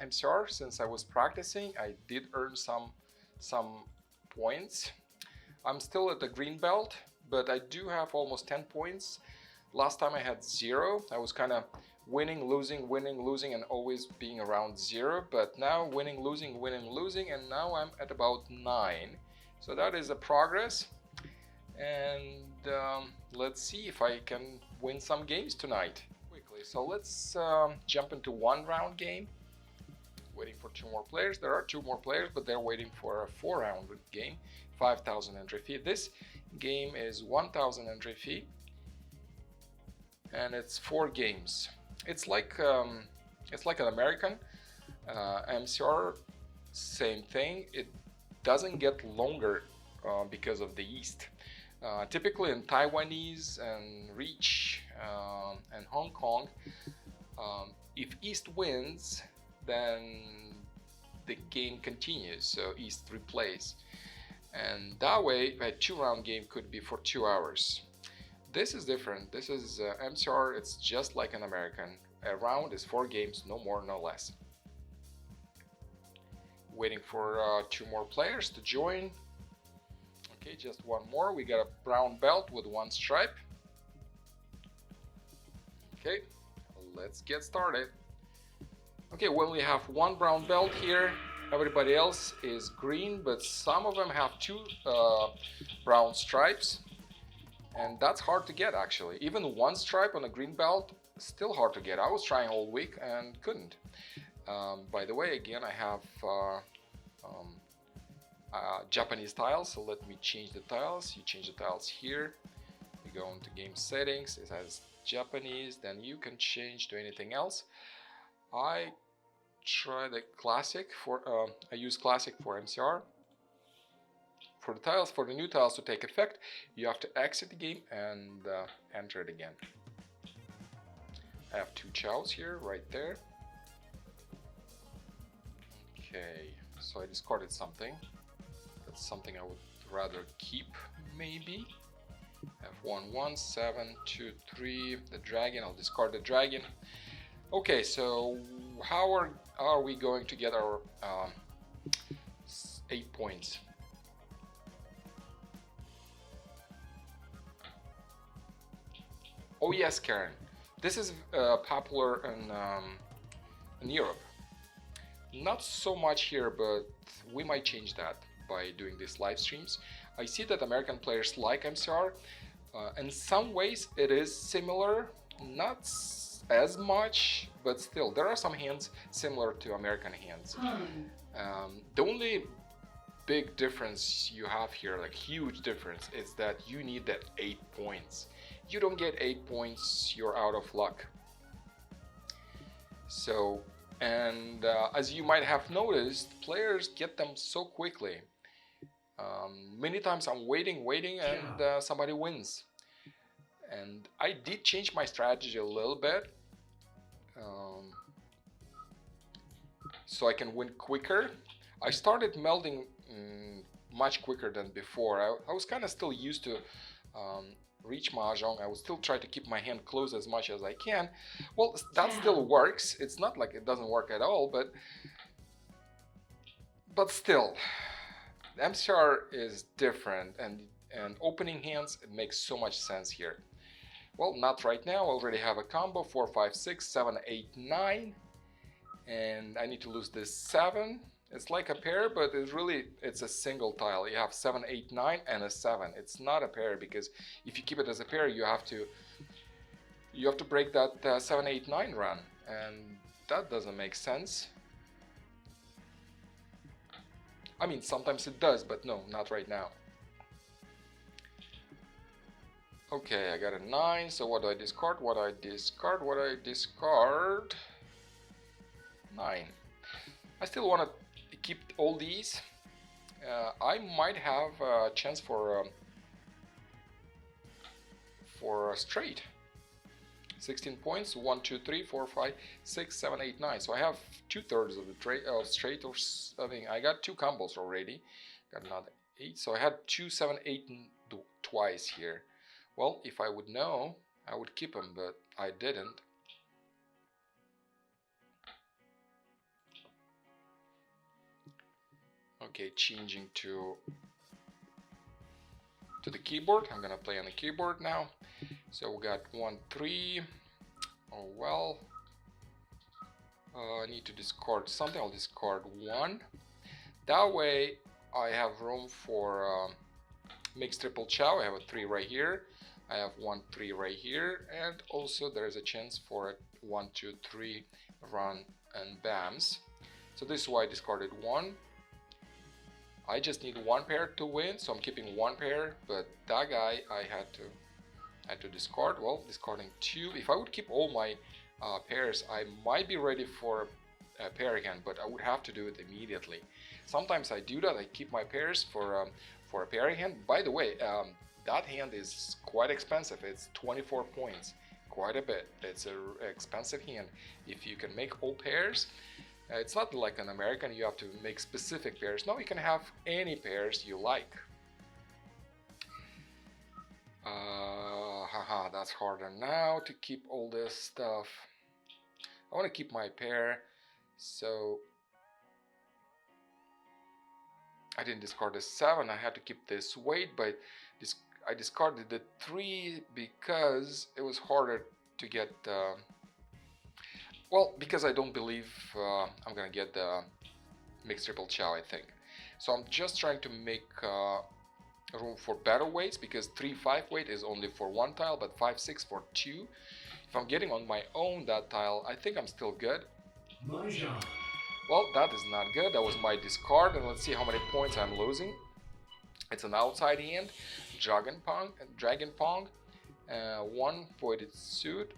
MCR since I was practicing. I did earn some points. I'm still at the green belt, but I do have almost 10 points. Last time I had 0. I was kind of winning, losing, and always being around 0. But now winning, losing, and now I'm at about 9. So that is a progress. And let's see if I can win some games tonight. Quickly, so let's jump into one round game. Waiting for 2 more players. There are 2 more players, but they're waiting for a 4-round game. 5,000 entry fee. This game is 1,000 entry fee, and it's 4 games. It's like an American MCR. Same thing. It doesn't get longer because of the East. Typically in Taiwanese and Reach and Hong Kong, if East wins, then the game continues, so East replays. And that way, a 2-round game could be for 2 hours. This is different. This is MCR, it's just like an American. A round is 4 games, no more, no less. Waiting for 2 more players to join. Okay, just 1 more. We got a brown belt with 1 stripe. Okay, let's get started. Okay, we only have 1 brown belt here. Everybody else is green, but some of them have 2 brown stripes, and that's hard to get actually. Even 1 stripe on a green belt, still hard to get. I was trying all week and couldn't. By the way, again, I have Japanese tiles, so let me change the tiles. You change the tiles here. You go into game settings, it has Japanese, then you can change to anything else. I try the classic for I use classic for MCR. For the tiles, for the new tiles to take effect, you have to exit the game and enter it again. I have 2 chows here, right there. Okay, so I discarded something. That's something I would rather keep, maybe. I have 1, 1, 7, 2, 3. The dragon. I'll discard the dragon. Okay, so how are we going to get our 8 points? Oh yes, Karen. This is popular in Europe. Not so much here, but we might change that by doing these live streams. I see that American players like MCR. In some ways, it is similar. Not as much, but still there are some hands similar to American hands. The only big difference you have here, like huge difference, is that you need that 8 points. You don't get 8 points, you're out of luck. So, and as you might have noticed, players get them so quickly. Many times I'm waiting and somebody wins. And I did change my strategy a little bit, so I can win quicker. I started melding much quicker than before. I was kind of still used to Reach Mahjong. I would still try to keep my hand closed as much as I can. Well, that still works. It's not like it doesn't work at all, but still, MCR is different, and opening hands, it makes so much sense here. Well, not right now. I already have a combo 4, 5, 6, 7, 8, 9, and I need to lose this 7. It's like a pair, but it's a single tile. You have 7, 8, 9, and a 7. It's not a pair, because if you keep it as a pair, you have to break that 7, 8, 9 run, and that doesn't make sense. I mean, sometimes it does, but no, not right now. Okay, I got a 9, so what do I discard? What I discard? 9. I still want to keep all these. I might have a chance for a straight. 16 points, 1, 2, 3, 4, 5, 6, 7, 8, 9. So I have 2/3 of the straight, or something. I got 2 combos already. Got another 8. So I had 2, 7, 8 twice here. Well, if I would know, I would keep them, but I didn't. Okay, changing to the keyboard. I'm gonna play on the keyboard now. So we got 1, 3. Oh well. I need to discard something. I'll discard 1. That way I have room for mixed triple chow. I have a 3 right here. I have 1, 3 right here, and also there is a chance for a 1, 2, 3 run and bams. So this is why I discarded 1. I just need 1 pair to win, so I'm keeping 1 pair, but that guy I had to discard. Well, discarding 2. If I would keep all my pairs, I might be ready for a pair again, but I would have to do it immediately. Sometimes I do that. I keep my pairs for a pairing hand. By the way, that hand is quite expensive. It's 24 points, quite a bit. It's an expensive hand. If you can make all pairs, it's not like an American, you have to make specific pairs. No, you can have any pairs you like. Haha, that's harder now to keep all this stuff. I want to keep my pair, so I didn't discard the 7. I had to keep this weight, but I discarded the 3 because it was harder to get well, because I don't believe I'm gonna get the mixed triple chow, I think. So I'm just trying to make room for better weights, because 3-5 weight is only for 1 tile, but 5-6 for 2. If I'm getting on my own that tile, I think I'm still good. Mahjong. Well, that is not good. That was my discard, and let's see how many points I'm losing. It's an outside hand, Dragon Pong, 1 voided suit.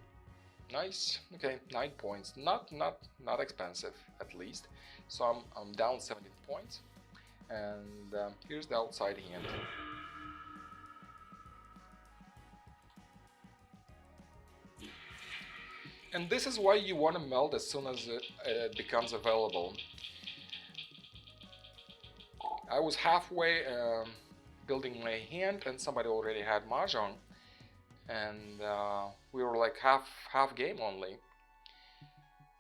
Nice. Okay, 9 points. Not expensive, at least. So I'm down 17 points, and here's the outside hand. And this is why you want to meld as soon as it becomes available. I was halfway building my hand, and somebody already had Mahjong, and we were like half game only.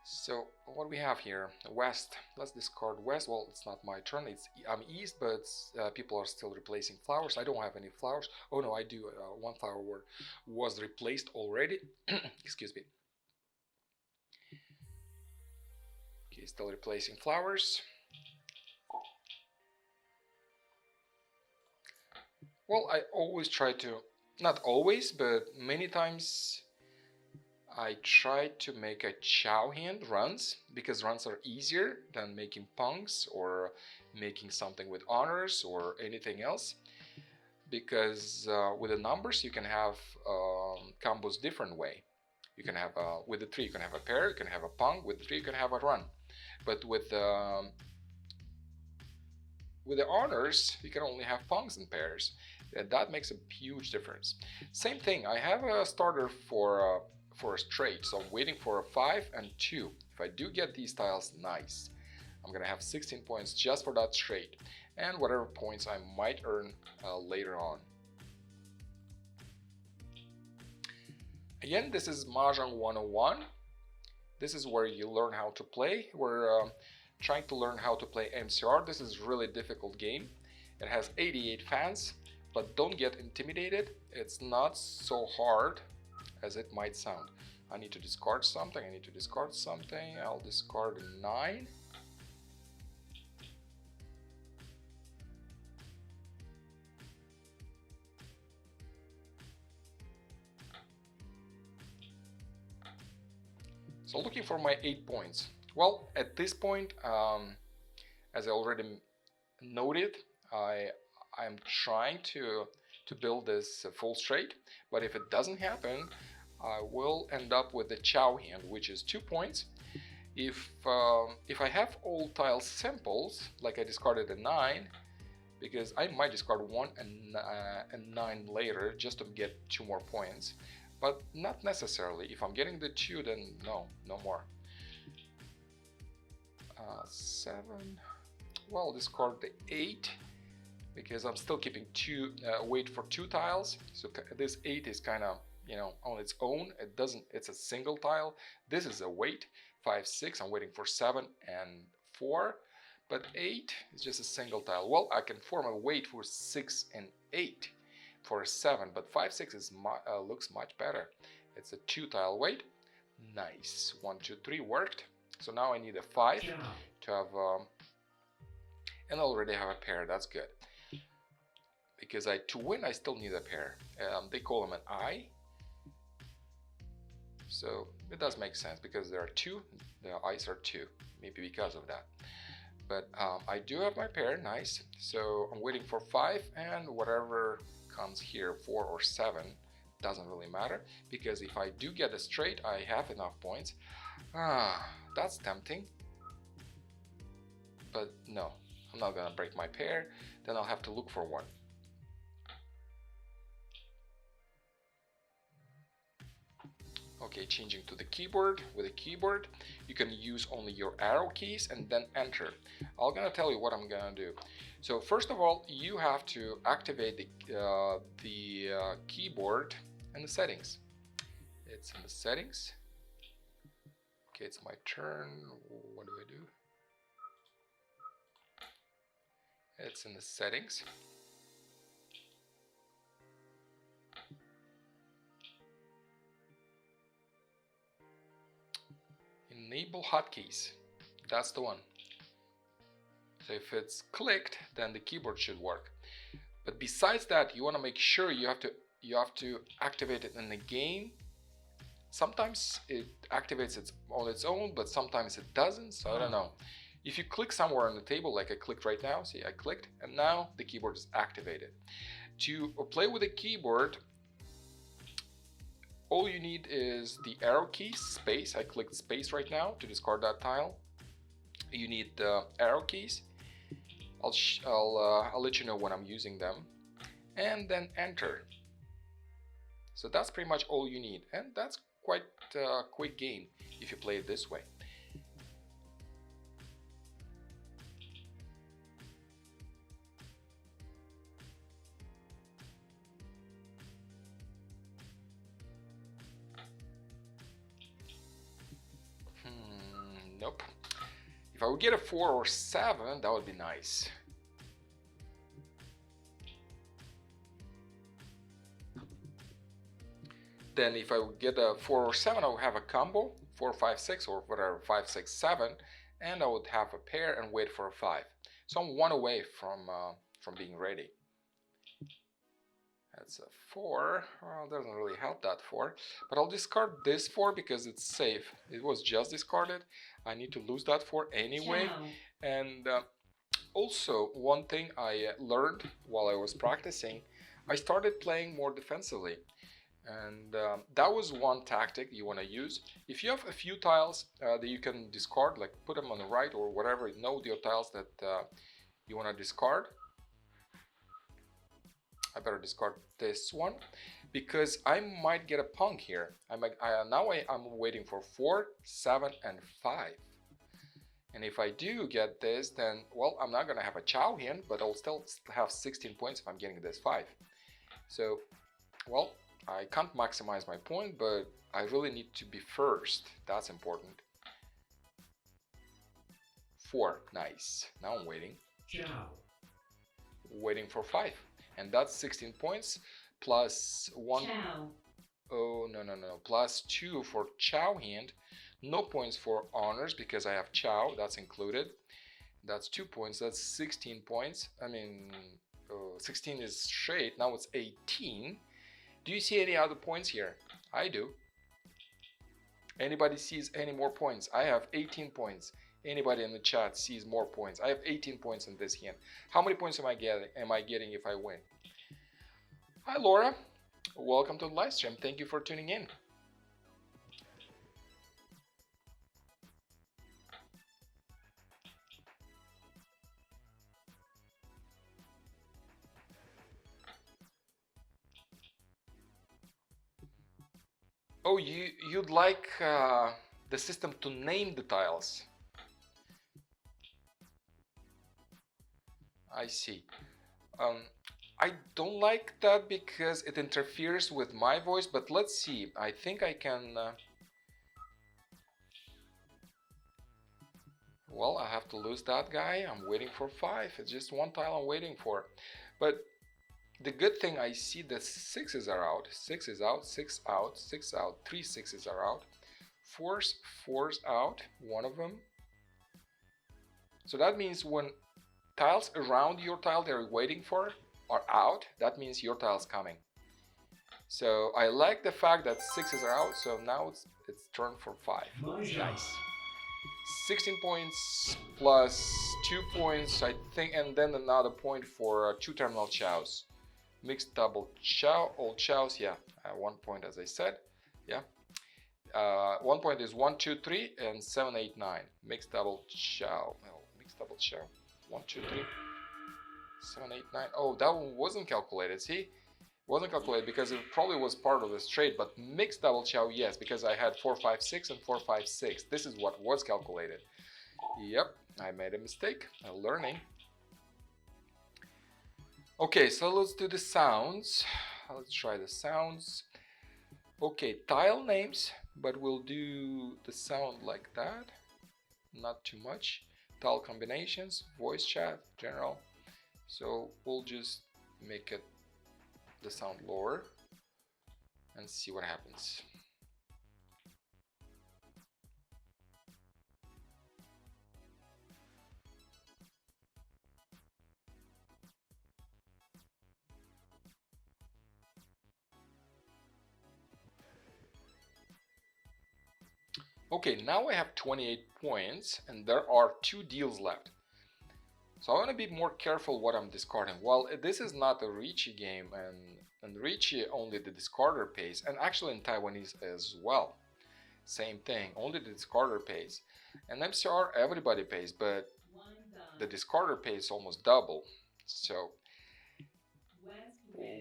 So what do we have here? West. Let's discard West. Well, it's not my turn. I'm East, but people are still replacing flowers. I don't have any flowers. Oh no, I do. 1 flower was replaced already. Excuse me. Okay, still replacing flowers. Well, I always try to, not always, but many times I try to make a chow hand runs, because runs are easier than making punks or making something with honors or anything else, because with the numbers you can have combos different way. You can have with the 3 you can have a pair, you can have a punk, with the 3 you can have a run, but with the honors you can only have punks and pairs. That makes a huge difference. Same thing, I have a starter for a straight, so I'm waiting for a 5 and 2. If I do get these tiles, nice. I'm gonna have 16 points just for that straight, and whatever points I might earn later on. Again, this is Mahjong 101. This is where you learn how to play. We're trying to learn how to play MCR. This is a really difficult game. It has 88 fans, but don't get intimidated. It's not so hard as it might sound. I need to discard something. I'll discard a 9. So looking for my 8 points. Well, at this point, as I already noted, I'm trying to build this full straight, but if it doesn't happen, I will end up with the chow hand, which is 2 points. If I have all tiles simples, like I discarded a 9, because I might discard 1 and 9 later just to get 2 more points, but not necessarily. If I'm getting the 2, then no more. 7. Well, discard the 8, because I'm still keeping 2 weight for 2 tiles. So this 8 is kind of, you know, on its own. It's a single tile. This is a weight 5, 6. I'm waiting for 7 and 4. But 8 is just a single tile. Well, I can form a weight for 6 and 8 for a 7, but 5, 6 is looks much better. It's a 2-tile weight. Nice. 1, 2, 3 worked. So now I need a 5 to have, and I already have a pair. That's good. Because to win, I still need a pair. They call them an eye. So it does make sense because there are 2. The eyes are 2. Maybe because of that. But I do have my pair. Nice. So I'm waiting for 5, and whatever comes here, 4 or 7, doesn't really matter, because if I do get a straight, I have enough points. That's tempting, but no, I'm not gonna break my pair. Then I'll have to look for one. Okay, changing to the keyboard. With the keyboard, you can use only your arrow keys and then enter. I'm gonna tell you what I'm gonna do. So first of all, you have to activate the keyboard and the settings. It's in the settings. Okay, it's my turn. What do I do? It's in the settings. Enable hotkeys. That's the one. So if it's clicked, then the keyboard should work. But besides that, you want to make sure you have to activate it in the game. Sometimes it activates it on its own, but sometimes it doesn't. So I don't know. If you click somewhere on the table, like I clicked right now, see, I clicked, and now the keyboard is activated. To play with the keyboard, all you need is the arrow key, space. I clicked space right now to discard that tile. You need the arrow keys. I'll let you know when I'm using them, and then enter. So that's pretty much all you need, and that's quite a quick game if you play it this way. Nope. If I would get a 4 or 7, that would be nice. Then if I would get a 4 or 7, I would have a combo, 4, 5, 6, or whatever, 5, 6, 7, and I would have a pair and wait for a 5. So I'm 1 away from being ready. That's a 4. Well, doesn't really help that 4, but I'll discard this 4 because it's safe. It was just discarded. I need to lose that 4 anyway. And also, one thing I learned while I was practicing, I started playing more defensively. And that was one tactic you want to use. If you have a few tiles that you can discard, like put them on the right or whatever, know your tiles that you want to discard. I better discard this one because I might get a punk here. I'm waiting for 4, 7, and 5. And if I do get this, then, well, I'm not going to have a chow hand, but I'll still have 16 points if I'm getting this 5. So, well, I can't maximize my point, but I really need to be first. That's important. 4, nice. Now I'm waiting. Chow. Waiting for 5. And that's 16 points plus 1. Chow. Oh, no. Plus 2 for chow hand. No points for honors because I have chow. That's included. That's 2 points. That's 16 points. I mean, 16 is straight. Now it's 18. Do you see any other points here? I do. Anybody sees any more points? I have 18 points. Anybody in the chat sees more points? I have 18 points in this hand. How many points am I getting if I win? Hi Laura, welcome to the live stream. Thank you for tuning in. Oh, you'd like the system to name the tiles. I see. I don't like that because it interferes with my voice, but let's see. I think I can... Well, I have to lose that guy. I'm waiting for 5. It's just one tile I'm waiting for. But the good thing, I see the 6s are out. 6 is out, 6 out, 6 out, 3 6s are out. 4's out, one of them. So that means when tiles around your tile they're waiting for are out, that means your tile's coming. So I like the fact that 6s are out, so now it's turn for 5. Nice. 16 points plus 2 points, I think, and then another point for 2 terminal chows. Mixed double chow, all chows, yeah, 1 point as I said, yeah. 1 point is 1, 2, 3, and 7, 8, 9. Mixed double chow. No, mixed double chow. 1, 2, 3, 7, 8, 9. Oh, that one wasn't calculated. See, wasn't calculated because it probably was part of the straight. But mixed double chow, yes, because I had 4, 5, 6 and 4, 5, 6. This is what was calculated. Yep, I made a mistake. I'm learning. Okay, so let's do the sounds. Let's try the sounds. Okay, tile names, but we'll do the sound like that, not too much. Tile combinations, voice chat, general. So we'll just make it the sound lower and see what happens. Okay, now I have 28 points and there are 2 deals left. So I want to be more careful what I'm discarding. Well, this is not a Ricci game, and Ricci only the discarder pays, and actually in Taiwanese as well. Same thing, only the discarder pays. And MCR everybody pays, but the discarder pays almost double. So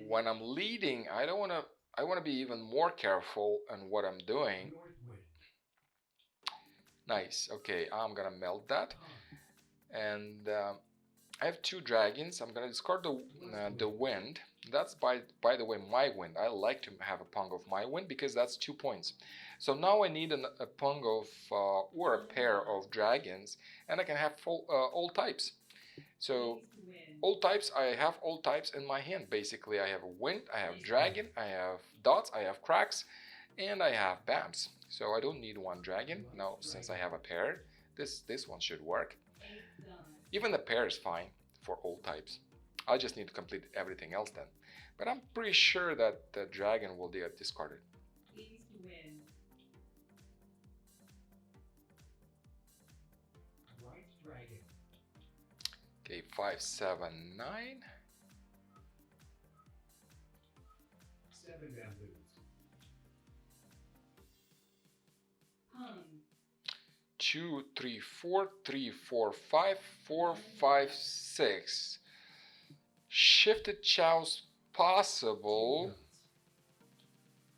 when I'm leading, I want to be even more careful on what I'm doing. Nice. Okay, I'm gonna melt that, and I have 2 dragons. I'm gonna discard the wind. That's by the way my wind. I like to have a pung of my wind because that's 2 points. So now I need a pung of or a pair of dragons, and I can have all types. So all types, I have all types in my hand. Basically, I have a wind, I have dragon, I have dots, I have cracks, and I have bams. So I don't need 1 dragon now since I have a pair. This one should work. Even the pair is fine for all types. I just need to complete everything else then. But I'm pretty sure that the dragon will get discarded. Okay, 5, 7, 9. 7 bamboos. 2, 3, 4, 3, 4, 5, 4, 5, 6. Shifted chows possible,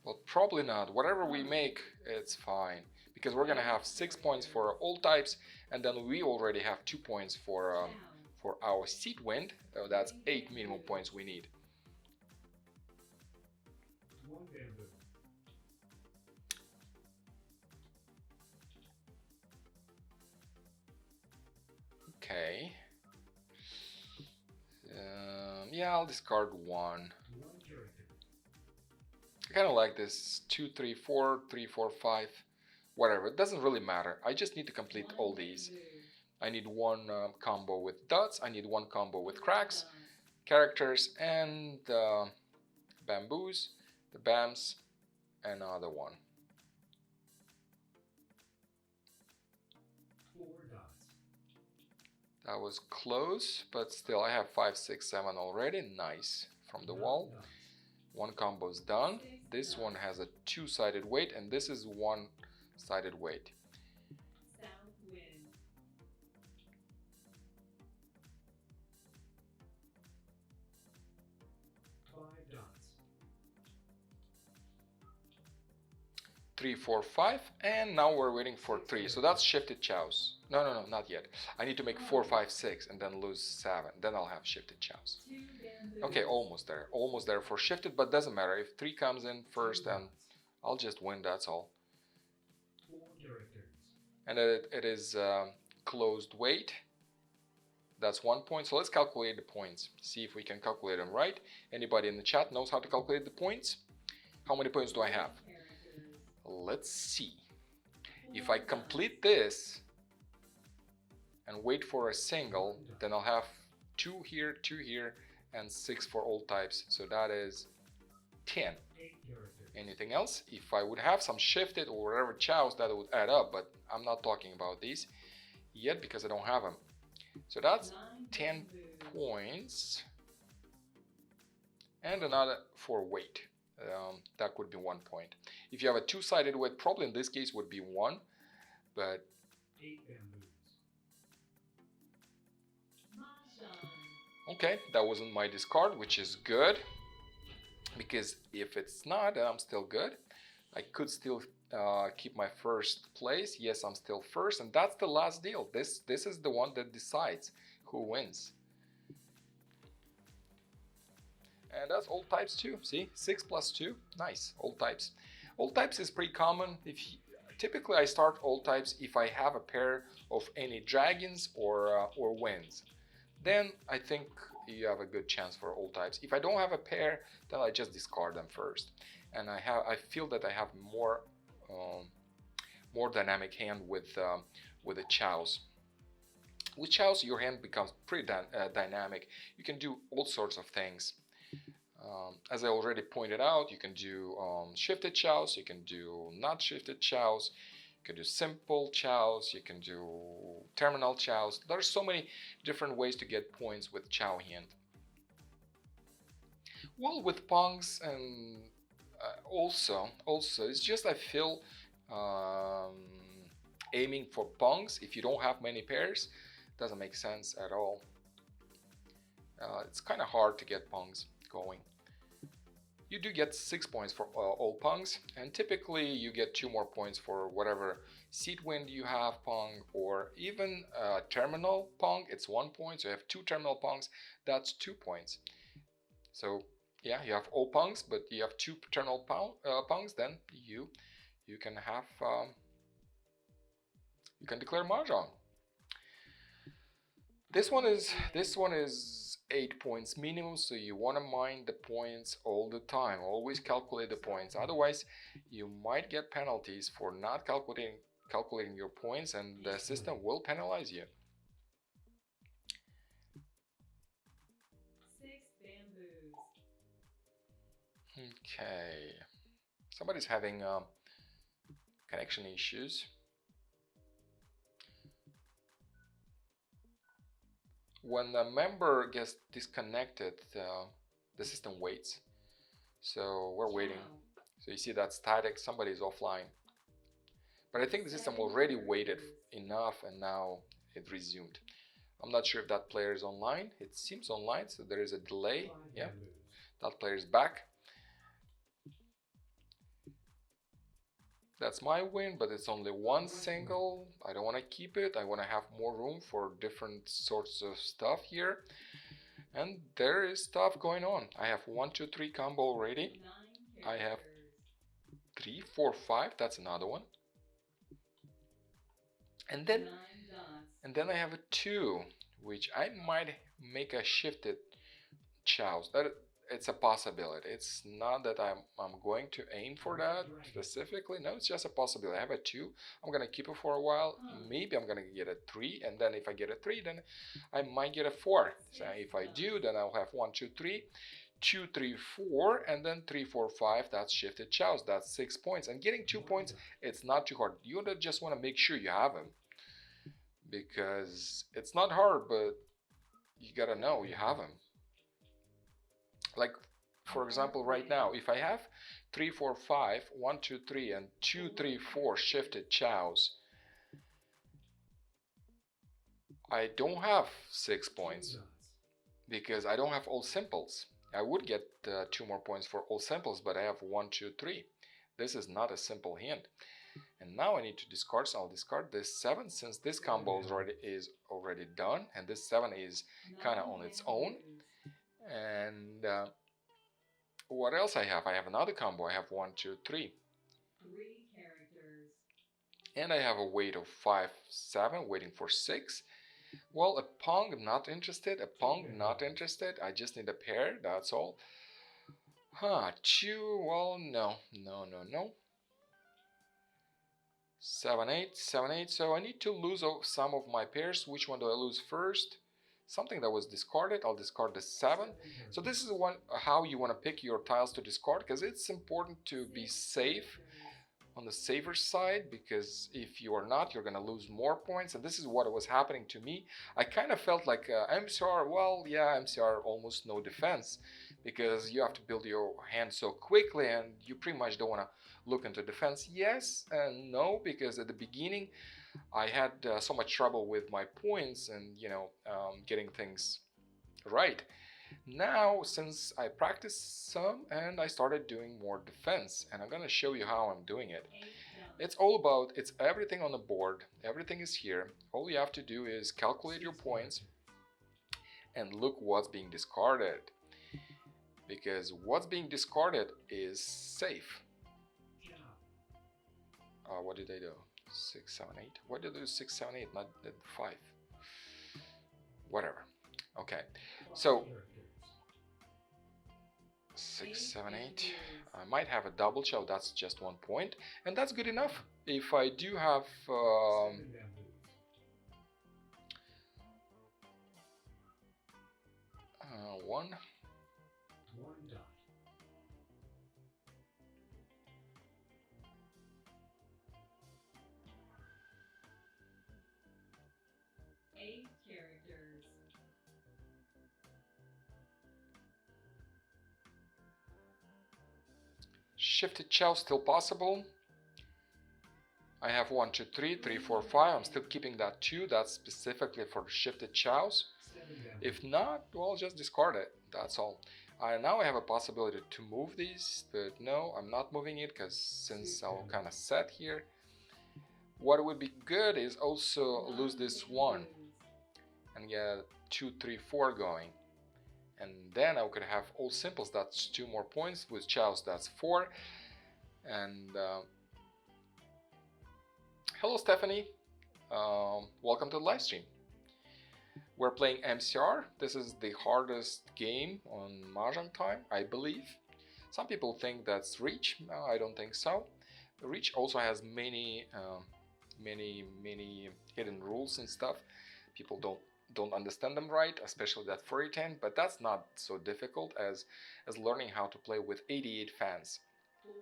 but probably not. Whatever we make, it's fine. Because we're gonna have 6 points for all types, and then we already have 2 points for our seat wind. So that's 8 minimum points we need. 1 bamboo. Okay. Yeah, I'll discard 1. I kind of like this 2, 3, 4, 3, 4, 5, whatever. It doesn't really matter. I just need to complete all these. I need 1 combo with dots. I need 1 combo with cracks, characters, and bamboos, the bams, and another 1. 4 dots. That was close, but still I have 5, 6, 7 already. Nice from the wall. 1 combo is done. This one has a 2-sided weight, and this is 1-sided weight. South wind. 5 dots. 3, 4, 5, and now we're waiting for 3. So that's shifted chows. No, not yet. I need to make 4, 5, 6, and then lose 7. Then I'll have shifted chows. Okay, almost there. Almost there for shifted, but doesn't matter. If 3 comes in first, then I'll just win, that's all. 4 characters. And it is closed weight. That's 1 point. So let's calculate the points. See if we can calculate them right. Anybody in the chat knows how to calculate the points? How many points do I have? Let's see. If I complete this and wait for a single, then I'll have 2 here, and 6 for all types. So that is 10. Anything else? If I would have some shifted or whatever chows, that would add up, but I'm not talking about these yet because I don't have them. So that's 10 points. And another for weight. That could be 1 point. If you have a two-sided weight, probably in this case would be 1, but 8 bamboos. okay, that wasn't my discard, which is good, because if it's not, then I'm still good. I could still keep my first place. Yes, I'm still first, and that's the last deal. This is the one that decides who wins. And that's all types too. See, 6 plus 2, nice. All types. All types is pretty common. Typically, I start all types if I have a pair of any dragons or winds. Then I think you have a good chance for all types. If I don't have a pair, then I just discard them first. And I feel that I have more dynamic hand with the chows. With chows, your hand becomes pretty dynamic. You can do all sorts of things. As I already pointed out, you can do shifted chows, you can do not shifted chows, you can do simple chows, you can do terminal chows. There are so many different ways to get points with chow hand. Well, with pongs and also it's just I feel aiming for pongs if you don't have many pairs doesn't make sense at all. It's kind of hard to get pongs going. You do get 6 points for all pongs, and typically you get 2 more points for whatever seat wind you have pong, or even terminal pong. It's 1 point, so you have 2 terminal pongs. That's 2 points. So yeah, you have all pongs, but you have 2 terminal pongs. Then you can have you can declare Mahjong. This one is 8 points minimum, so you want to mind the points all the time. Always calculate the points. Otherwise, you might get penalties for not calculating your points, and the system will penalize you. 6 bamboos. Okay. Somebody's having connection issues. When a member gets disconnected, the system waits. So we're waiting. So you see that static, somebody's offline. But I think the system already waited enough and now it resumed. I'm not sure if that player is online. It seems online, so there is a delay. Yeah, that player is back. That's my win, but it's only 1 single. I don't want to keep it. I want to have more room for different sorts of stuff here. And there is stuff going on. I have 1, 2, 3 combo already. I have 3, 4, 5. That's another one. And then I have a 2, which I might make a shifted chows. It's a possibility. It's not that I'm going to aim for that specifically. No, it's just a possibility. I have a 2. I'm gonna keep it for a while. Maybe I'm gonna get a 3, and then if I get a 3, then I might get a 4. So if I do, then I'll have 1, 2, 3, 2, 3, 4, and then 3, 4, 5. That's shifted chows. That's 6 points. And getting 2 points, it's not too hard. You just want to make sure you have them, because it's not hard, but you gotta know you have them. Like, for example, right now, if I have 3, 4, 5, 1, 2, 3, and 2, 3, 4 shifted chows, I don't have 6 points because I don't have all simples. I would get 2 more points for all simples, but I have 1, 2, 3. This is not a simple hand. And now I need to discard, so I'll discard this 7 since this combo is already done, and this 7 is kind of on its own. And what else I have? I have another combo. I have 1, 2, 3. 3 characters. And I have a weight of 5-7, waiting for 6. Well, a pong, not interested. A pong, not interested. I just need a pair, that's all. Huh, 2, well, no. 7-8, 7-8. So I need to lose some of my pairs. Which one do I lose first? Something that was discarded. I'll discard the 7. So this is how you want to pick your tiles to discard, because it's important to be safe, on the safer side, because if you are not, you're gonna lose more points. And this is what was happening to me. I kind of felt like MCR, well, yeah, MCR almost no defense, because you have to build your hand so quickly and you pretty much don't want to look into defense. Yes and no, because at the beginning I had so much trouble with my points and getting things right. Now, since I practiced some and I started doing more defense, and I'm gonna show you how I'm doing it. It's all about, it's everything on the board, everything is here. All you have to do is calculate your points and look what's being discarded, because what's being discarded is safe. What did I do? 6, 7, 8. What did I do? 6, 7, 8, not 5. Whatever. Okay, so 6, 7, 8. I might have a double shove, that's just 1 point, and that's good enough. If I do have 1. Shifted chow still possible. I have 1, 2, 3, 3, 4, 5. I'm still keeping that 2. That's specifically for the shifted chows. If not, well, just discard it. That's all. Now I have a possibility to move these, but no, I'm not moving it, because since I'll kind of set here. What would be good is also lose this 1 and get 2, 3, 4 going. And then I could have all simples, that's 2 more points. With chows, that's 4. And hello, Stephanie. Welcome to the live stream. We're playing MCR. This is the hardest game on Mahjong time, I believe. Some people think that's Reach. No, I don't think so. Reach also has many hidden rules and stuff. People don't understand them right, especially that furry 10, but that's not so difficult as learning how to play with 88 fans. 4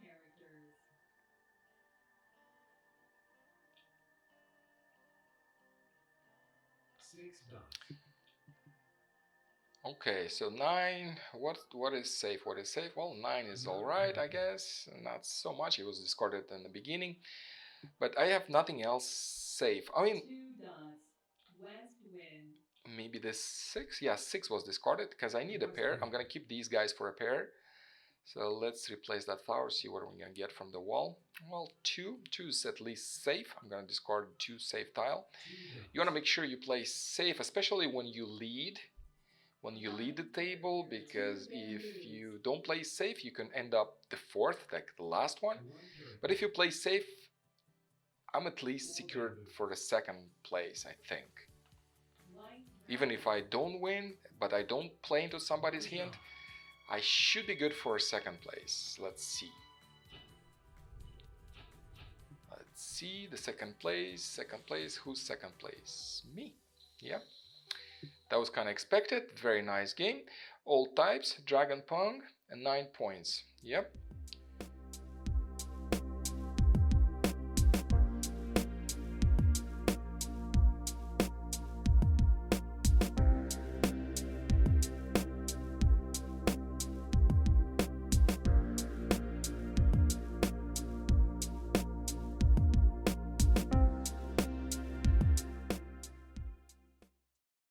characters. 6 dots. Okay, so 9, what is safe? What is safe? Well, 9 is alright, I guess. Not so much, it was discarded in the beginning. But I have nothing else safe. I mean, 2 dots. West wind. maybe this 6? Yeah, 6 was discarded because I need a pair. I'm gonna keep these guys for a pair. So let's replace that flower, see what we're gonna get from the wall. Well, 2 is at least safe. I'm gonna discard 2 safe tile. You wanna make sure you play safe, especially when you lead the table, because if you don't play safe, you can end up the 4th, like the last one. But if you play safe, I'm at least secured for the 2nd place, I think. Even if I don't win, but I don't play into somebody's hint, I should be good for 2nd place. Let's see. Let's see, the 2nd place, who's 2nd place? Me. Yep. That was kind of expected. Very nice game. All types, Dragon Pong, and 9 points. Yep.